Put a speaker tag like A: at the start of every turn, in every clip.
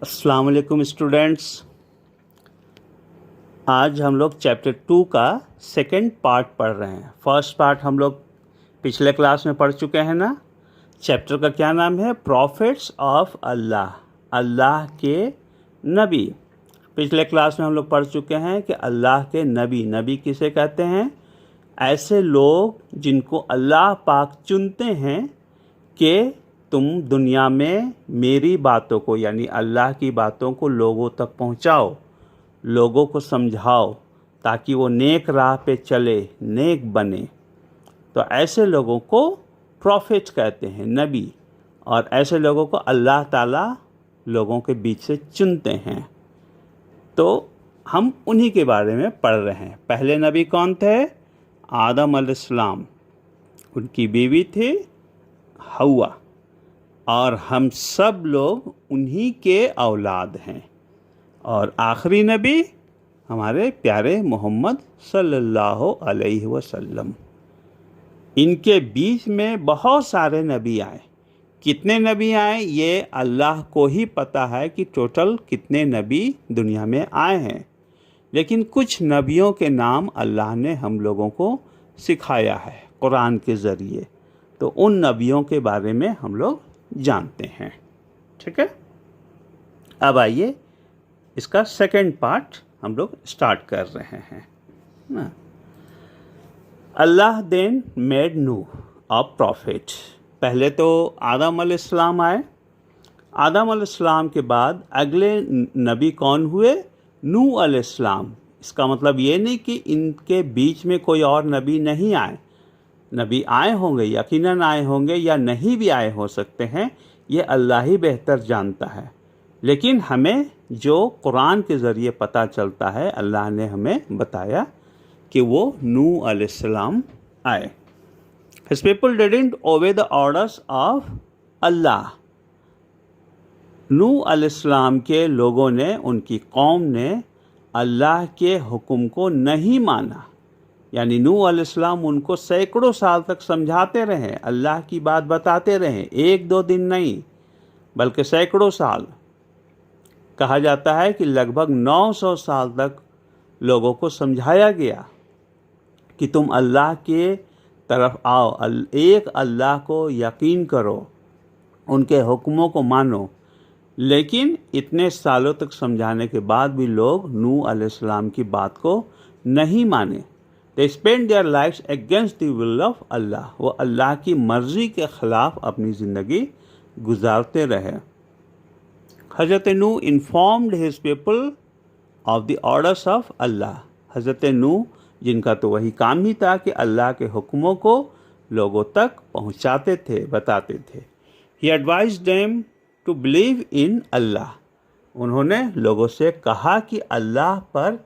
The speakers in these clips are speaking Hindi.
A: अस्सलाम वालेकुम स्टूडेंट्स। आज हम लोग चैप्टर 2 का सेकंड पार्ट पढ़ रहे हैं। फर्स्ट पार्ट हम लोग पिछले क्लास में पढ़ चुके हैं ना। चैप्टर का क्या नाम है? प्रॉफिट्स ऑफ अल्लाह, अल्लाह के नबी। पिछले क्लास में हम लोग पढ़ चुके हैं कि अल्लाह के नबी, नबी किसे कहते हैं? ऐसे लोग जिनको अल्लाह पाक चुनते हैं कि तुम दुनिया में मेरी बातों को यानी अल्लाह की बातों को लोगों तक पहुंचाओ, लोगों को समझाओ ताकि वो नेक राह पे चले, नेक बने। तो ऐसे लोगों को प्रॉफिट कहते हैं, नबी। और ऐसे लोगों को अल्लाह ताला लोगों के बीच से चुनते हैं। तो हम उन्हीं के बारे में पढ़ रहे हैं। पहले नबी कौन थे? आदम अलैहिस्सलाम, उनकी बीवी थी हव्वा, और हम सब लोग उन्हीं के औलाद हैं। और आखिरी नबी हमारे प्यारे मोहम्मद सल्लल्लाहु अलैहि वसल्लम। इनके बीच में बहुत सारे नबी आए। कितने नबी आए ये अल्लाह को ही पता है कि टोटल कितने नबी दुनिया में आए हैं, लेकिन कुछ नबियों के नाम अल्लाह ने हम लोगों को सिखाया है कुरान के ज़रिए। तो उन नबियों के बारे में हम लोग जानते हैं। ठीक है, अब आइए इसका सेकंड पार्ट हम लोग स्टार्ट कर रहे हैं ना। अल्लाह देन मेड नूह अ प्रॉफिट। पहले तो आदम अलैहिस्सलाम आए। आदम अलैहिस्सलाम के बाद अगले नबी कौन हुए? नूह अलैहिस्सलाम। इसका मतलब ये नहीं कि इनके बीच में कोई और नबी नहीं आए। नबी आए होंगे, यकीनन आए होंगे, या नहीं भी आए हो सकते हैं, ये अल्लाह ही बेहतर जानता है। लेकिन हमें जो कुरान के ज़रिए पता चलता है, अल्लाह ने हमें बताया कि वो नूह अलैहिस्सलाम आए। His people didn't obey the orders of Allah. नूह अलैहिस्सलाम के लोगों ने, उनकी कौम ने अल्लाह के हुक्म को नहीं माना। यानी नूह अलैहिस्सलाम उनको सैकड़ों साल तक समझाते रहे, अल्लाह की बात बताते रहे, एक दो दिन नहीं बल्कि सैकड़ों साल। कहा जाता है कि लगभग 900 साल तक लोगों को समझाया गया कि तुम अल्लाह के तरफ आओ, एक अल्लाह को यकीन करो, उनके हुक्मों को मानो। लेकिन इतने सालों तक समझाने के बाद भी लोग नूह अलैहिस्सलाम की बात को नहीं माने। They spent their lives against the will of Allah. वो अल्लाह की मर्ज़ी के ख़िलाफ़ अपनी ज़िंदगी गुजारते रहे। हज़रत नूह informed his people of the orders of Allah. हज़रत नूह, जिनका तो वही काम ही था कि अल्लाह के हुक्मों को लोगों तक पहुंचाते थे, बताते थे। He advised them to believe in Allah. उन्होंने लोगों से कहा कि अल्लाह पर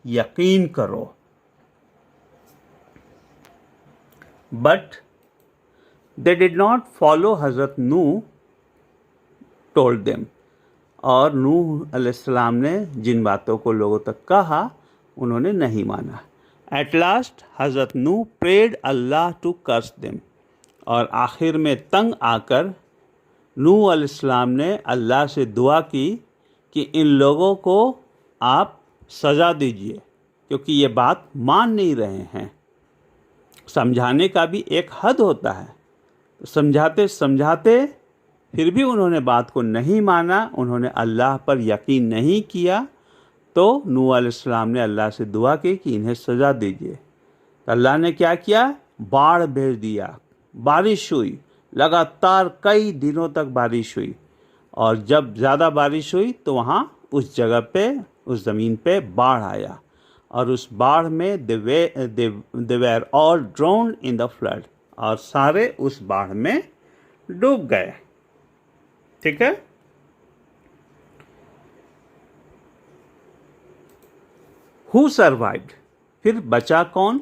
A: यकीन करो। But they did not follow हज़रत नूह told them. और नूह अलैहिस्सलाम ने जिन बातों को लोगों तक कहा, उन्होंने नहीं माना। At last हज़रत नूह prayed Allah to curse them. और आखिर में तंग आकर नूह अलैहिस्सलाम ने अल्लाह से दुआ की कि इन लोगों को आप सज़ा दीजिए, क्योंकि ये बात मान नहीं रहे हैं। समझाने का भी एक हद होता है। तो समझाते समझाते फिर भी उन्होंने बात को नहीं माना, उन्होंने अल्लाह पर यकीन नहीं किया। तो नूह अलैहिस्सलाम ने अल्लाह से दुआ की कि इन्हें सज़ा दीजिए। तो अल्लाह ने क्या किया? बाढ़ भेज दिया, बारिश हुई, लगातार कई दिनों तक बारिश हुई। और जब ज़्यादा बारिश हुई तो वहाँ उस जगह पे, उस ज़मीन पे बाढ़ आया, और उस बाढ़ में they were all drowned in the flood, और सारे उस बाढ़ में डूब गए। ठीक है। Who survived? फिर बचा कौन?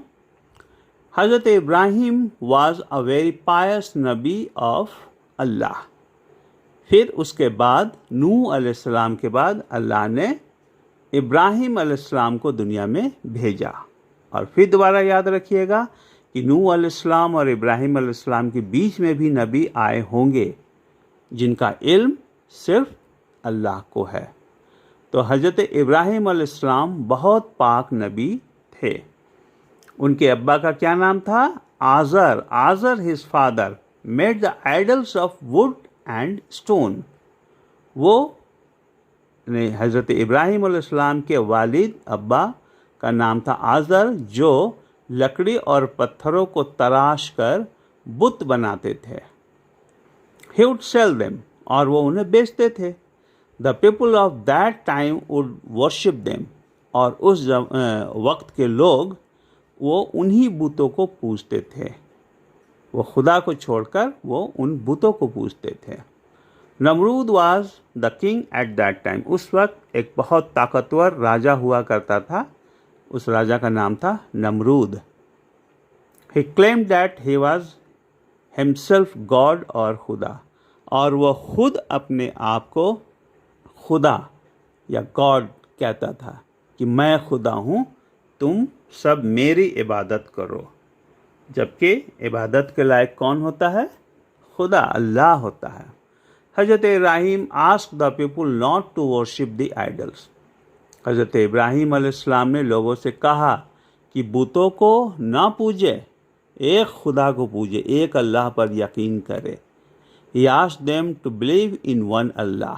A: Hazrat Ibrahim was a very pious नबी ऑफ अल्लाह। फिर उसके बाद नूह अलैहिस्सलाम के बाद अल्लाह ने इब्राहिम अलैहिस्सलाम को दुनिया में भेजा। और फिर दोबारा याद रखिएगा कि नूह अलैहिस्सलाम और इब्राहिम अलैहिस्सलाम के बीच में भी नबी आए होंगे, जिनका इल्म सिर्फ अल्लाह को है। तो हज़रत इब्राहीम अलैहिस्सलाम बहुत पाक नबी थे। उनके अब्बा का क्या नाम था? Azar. Azar his father made the idols of would and stone. वो हज़रत इब्राहीम अलैहिस्सलाम के वालिद अब्बा का नाम था आज़र, जो लकड़ी और पत्थरों को तराश कर बुत बनाते थे। He would sell them, और वो उन्हें बेचते थे। The people of that time would worship them, और उस वक्त के लोग वो उन्हीं बुतों को पूजते थे। वो खुदा को छोड़कर वो उन बुतों को पूजते थे। Namrud was the king at that time. उस वक्त एक बहुत ताकतवर राजा हुआ करता था। उस राजा का नाम था Namrud. He claimed that he was himself God और खुदा, और वह खुद अपने आप को खुदा या गॉड कहता था कि मैं खुदा हूँ, तुम सब मेरी इबादत करो। जबकि इबादत के लायक कौन होता है? खुदा, अल्लाह होता है। Hazrat Ibrahim asked the people not to worship the idols. Hazrat Ibrahim अलैहिस्सलाम ने लोगों से कहा कि बुतों को ना पूजे, एक खुदा को पूजे, एक अल्लाह पर यकीन करे। He asked them to believe in one Allah,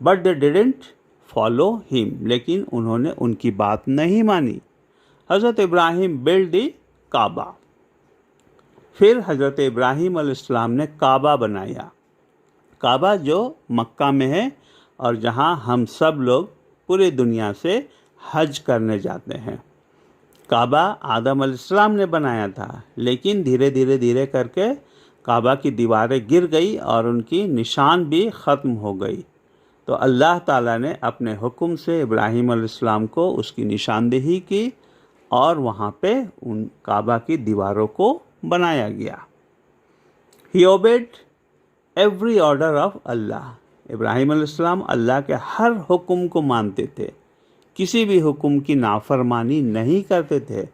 A: but they didn't follow him. लेकिन उन्होंने उनकी बात नहीं मानी। हज़रत इब्राहीम बिल्ड द काबा। फिर हज़रत इब्राहीम अलैहिस्सलाम ने काबा बनाया। काबा जो मक्का में है और जहाँ हम सब लोग पूरी दुनिया से हज करने जाते हैं। काबा आदम अलैहिस्सलाम ने बनाया था, लेकिन धीरे धीरे करके काबा की दीवारें गिर गई और उनकी निशान भी ख़त्म हो गई। तो अल्लाह ताला ने अपने हुक्म से इब्राहीम अलैहिस्सलाम को उसकी निशानदेही की और वहाँ पे उन काबा की दीवारों को बनाया गया। ही ओबेड एवरी ऑर्डर ऑफ अल्लाह। इब्राहीम अलैहिस्सलाम अल्लाह के हर हुक्म को मानते थे, किसी भी हुक्म की नाफरमानी नहीं करते थे।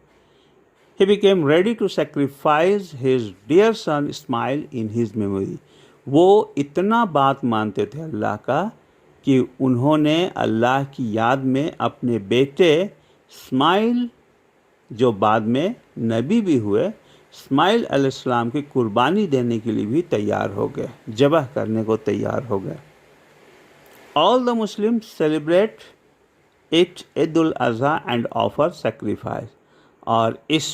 A: He became ready to sacrifice his dear son Ismail in his memory. वो इतना बात मानते थे अल्लाह का कि उन्होंने अल्लाह की याद में अपने बेटे इस्माइल, जो बाद में नबी भी हुए, इस्माइल अलैहिस्सलाम की कुर्बानी देने के लिए भी तैयार हो गए, ज़बह करने को तैयार हो गए। All the Muslims celebrate it Eid ul Azha and offer sacrifice. और इस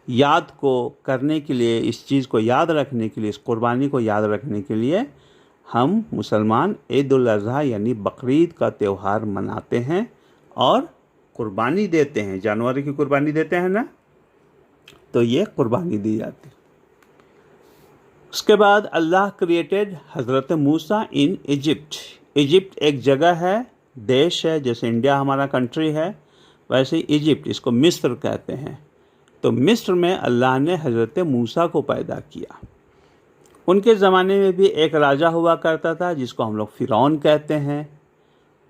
A: याद को करने के लिए, इस चीज़ को याद रखने के लिए, इस कुर्बानी को याद रखने के लिए हम मुसलमान ईद उल अज़हा यानी बकरीद का त्यौहार मनाते हैं और कुर्बानी देते हैं। जानवर की कुर्बानी देते हैं ना, तो ये कुर्बानी दी जाती है। उसके बाद अल्लाह क्रिएटेड हज़रत मूसा इन इजिप्ट। इजिप्ट एक जगह है, देश है, जैसे इंडिया हमारा कंट्री है, वैसे ही इजिप्ट, इसको मिस्र कहते हैं। तो मिस्र में अल्लाह ने हज़रत मूसा को पैदा किया। उनके ज़माने में भी एक राजा हुआ करता था जिसको हम लोग फ़िरौन कहते हैं।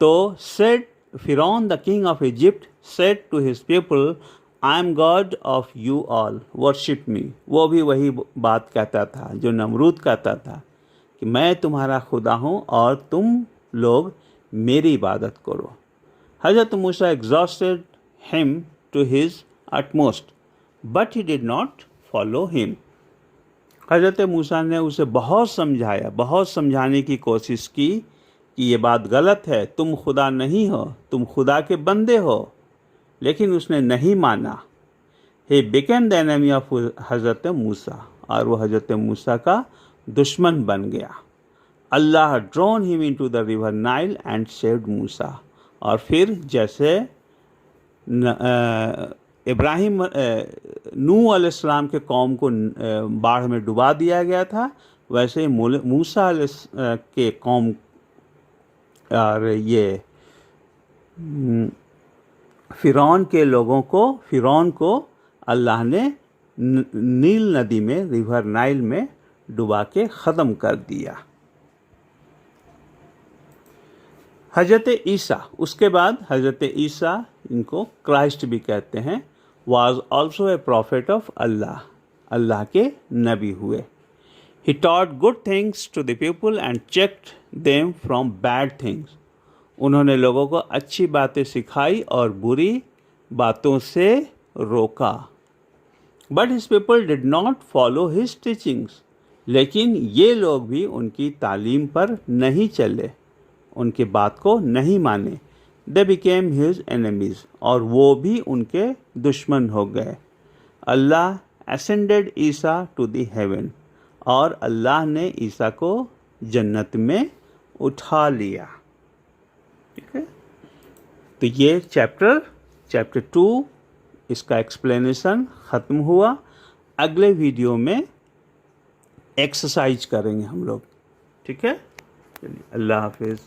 A: तो सेड फ़िरौन the king of Egypt said to his people, I am God of you all, worship me. वो भी वही बात कहता था जो नमरूद कहता था कि मैं तुम्हारा खुदा हूँ और तुम लोग मेरी इबादत करो। हज़रत मूसा exhausted him to his utmost, but he did not follow him. हज़रत मूसा ने उसे बहुत समझाया, बहुत समझाने की कोशिश की कि ये बात गलत है, तुम खुदा नहीं हो, तुम खुदा के बंदे हो, लेकिन उसने नहीं माना। He became the enemy of हज़रत मूसा, और वो हज़रत मूसा का दुश्मन बन गया। अल्लाह drawn him into the river Nile and saved मूसा। और फिर जैसे इब्राहिम नूह अलैहिस्सलाम के कौम को बाढ़ में डुबा दिया गया था, वैसे मूसा के कौम और ये फ़िरौन के लोगों को, फ़िरौन को अल्लाह ने नील नदी में, रिवर नाइल में डुबा के ख़त्म कर दिया। हज़रत ईसा, उसके बाद हज़रत ईसा, इनको क्राइस्ट भी कहते हैं, was also a prophet of Allah, Allah के नबी हुए। He taught good things to the people and checked them from bad things, उन्होंने लोगों को अच्छी बातें सिखाई और बुरी बातों से रोका। But his people did not follow his teachings, लेकिन ये लोग भी उनकी तालीम पर नहीं चले, उनकी बात को नहीं माने। दे बिकेम हिज एनिमीज, और वो भी उनके दुश्मन हो गए। Allah ascended Isa to the heaven, और अल्लाह ने ईसा को जन्नत में उठा लिया। ठीक है, तो ये चैप्टर 2 इसका एक्सप्लेनेशन ख़त्म हुआ। अगले वीडियो में एक्सरसाइज करेंगे हम लोग। ठीक है, चलिए, अल्लाह हाफिज़।